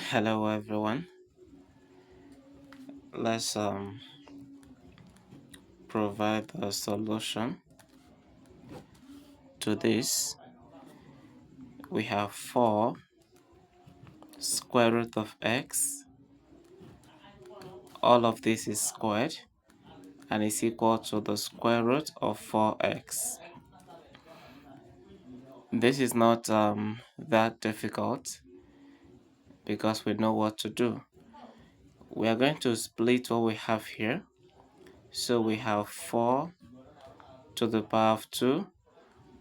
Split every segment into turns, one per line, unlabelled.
Hello everyone. Let's provide a solution to this. We have 4 square root of x. All of this is squared and is equal to the square root of 4x. This is not that difficult because we know what to do. We are going to split what we have here. So we have 4 to the power of 2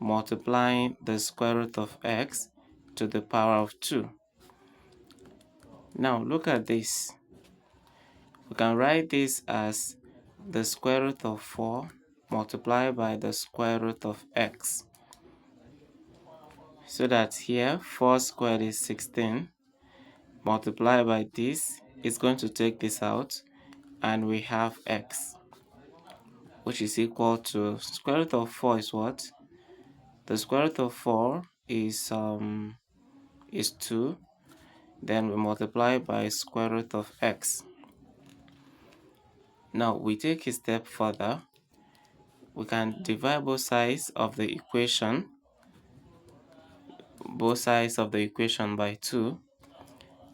multiplying the square root of x to the power of 2. Now look at this. We can write this as the square root of 4 multiplied by the square root of x. So that here 4 squared is 16 multiplied by this is going to take this out and we have x, which is equal to square root of 4 is what? The square root of 4 is 2. Then we multiply by square root of x. Now we take a step further. We can divide both sides of the equation by 2,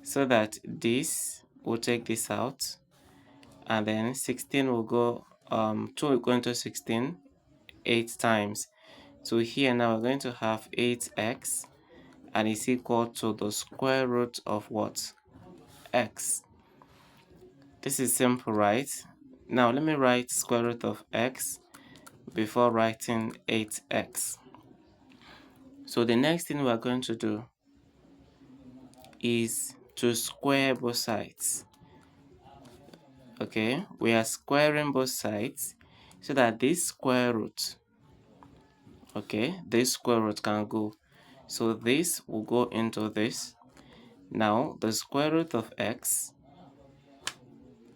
so that this will take this out, and then 16 will go 2 will go into 16 8 times. So here now we're going to have 8x, and it's equal to the square root of what? X. This is simple, right? Now let me write square root of x before writing 8x. So the next thing we're going to do is to square both sides. Okay, we are squaring both sides so that this square root, this square root can go. So this will go into this. Now the square root of x,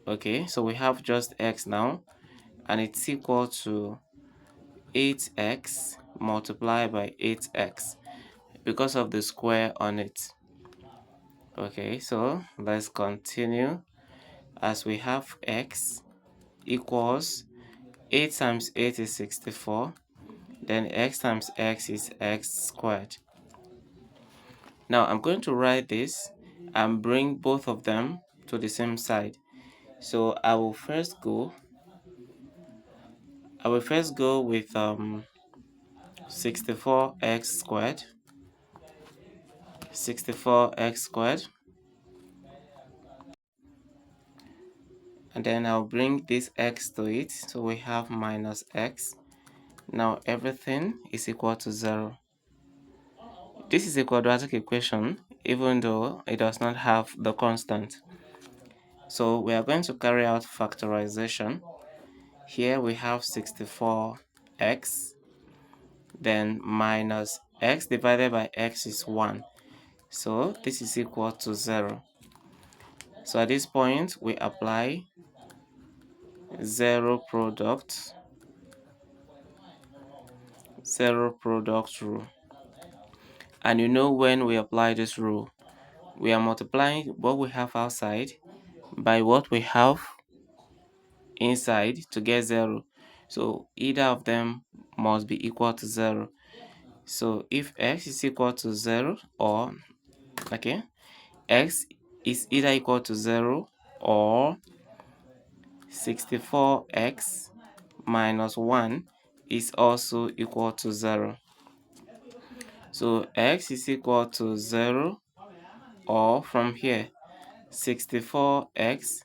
so we have just x now, and it's equal to 8x multiplied by 8x because of the square on it. Okay, so let's continue. As we have x equals 8 times 8 is 64, then x times x is x squared. Now I'm going to write this and bring both of them to the same side. So I will first go with 64x squared, and then I'll bring this x to it, so we have minus x. Now everything is equal to 0. This is a quadratic equation, even though it does not have the constant. So we are going to carry out factorization. Here we have 64x, then minus x divided by x is 1. So this is equal to 0. So at this point, we apply zero product rule. And you know, when we apply this rule, we are multiplying what we have outside by what we have inside to get 0. So either of them must be equal to 0. So if x is equal to 0, or x is either equal to 0 or 64x minus 1 is also equal to 0. So x is equal to 0, or from here 64x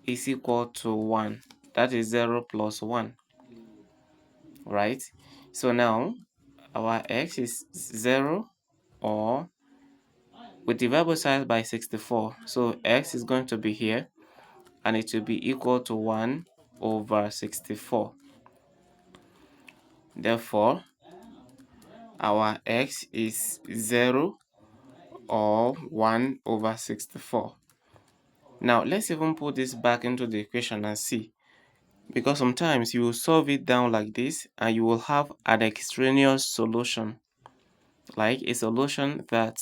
is equal to 1. That is 0 plus 1, right? So now our x is 0, or we divide both sides by 64. So x is going to be here, and it will be equal to 1 over 64. Therefore, our x is 0 or 1 over 64. Now, let's even put this back into the equation and see. Because sometimes you will solve it down like this and you will have an extraneous solution, like a solution that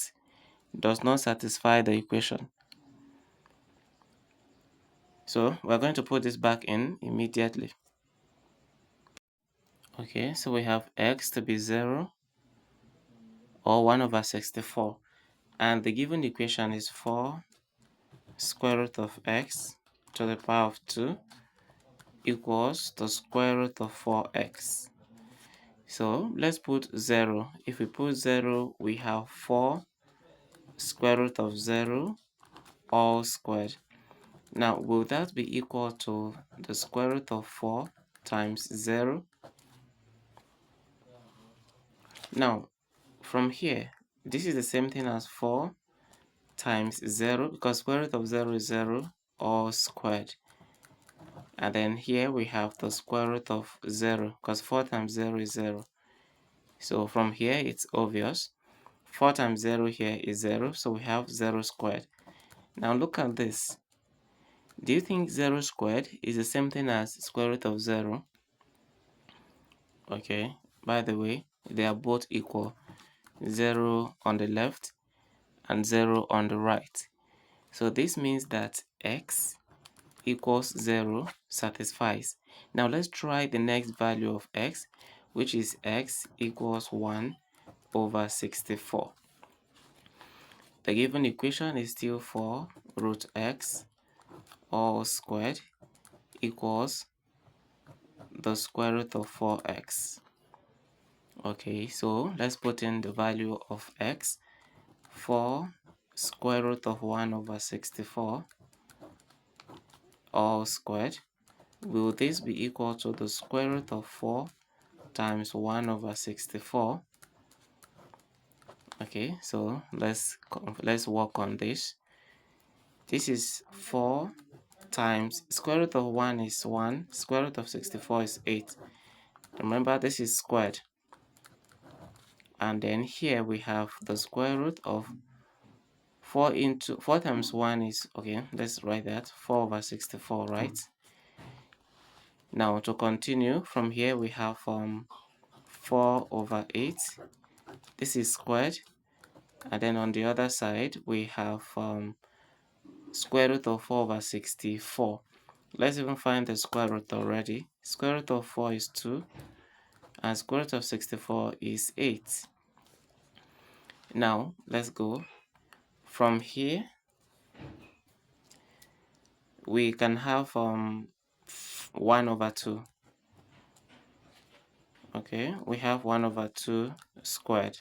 does not satisfy the equation. So we're going to put this back in immediately. Okay, so we have x to be 0 or 1 over 64. And the given equation is 4 square root of x to the power of 2 equals the square root of 4x. So let's put 0. If we put 0, we have 4 square root of 0 all squared. Now, will that be equal to the square root of 4 times 0? Now, from here, this is the same thing as 4 times 0, because square root of 0 is 0 all squared. And then here we have the square root of 0, because 4 times 0 is 0. So from here, it's obvious. 4 times 0 here is 0, so we have 0 squared. Now look at this. Do you think 0 squared is the same thing as square root of 0? Okay, by the way, they are both equal. 0 on the left and 0 on the right. So this means that x equals 0 satisfies. Now let's try the next value of x, which is x equals 1 over 64. The given equation is still 4 root x all squared equals the square root of 4x. Okay, so let's put in the value of x. 4 square root of 1 over 64 all squared. Will this be equal to the square root of 4 times 1 over 64? Okay, so let's work on this. This is 4 times square root of 1 is 1, square root of 64 is 8. Remember, this is squared. And then here we have the square root of 4 times 1 is, okay, let's write that, 4 over 64, right? Now to continue, from here we have 4 over 8. This is squared. And then on the other side, we have square root of 4 over 64. Let's even find the square root already. Square root of 4 is 2. And square root of 64 is 8. Now, let's go. From here, we can have 1 over 2. Okay, we have 1 over 2 squared.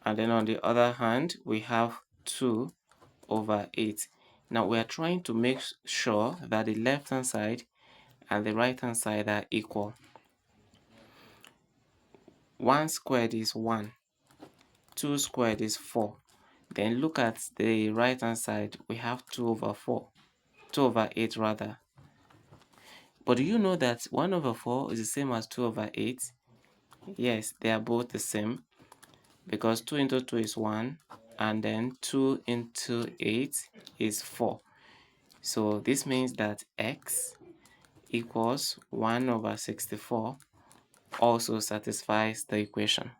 And then on the other hand, we have 2 over 8. Now we are trying to make sure that the left hand side and the right hand side are equal. 1 squared is 1. 2 squared is 4. Then look at the right hand side. We have 2 over 4. 2 over 8 rather. But do you know that 1 over 4 is the same as 2 over 8? Yes, they are both the same, because 2 into 2 is 1, and then 2 into 8 is 4. So this means that x equals 1 over 64 also satisfies the equation.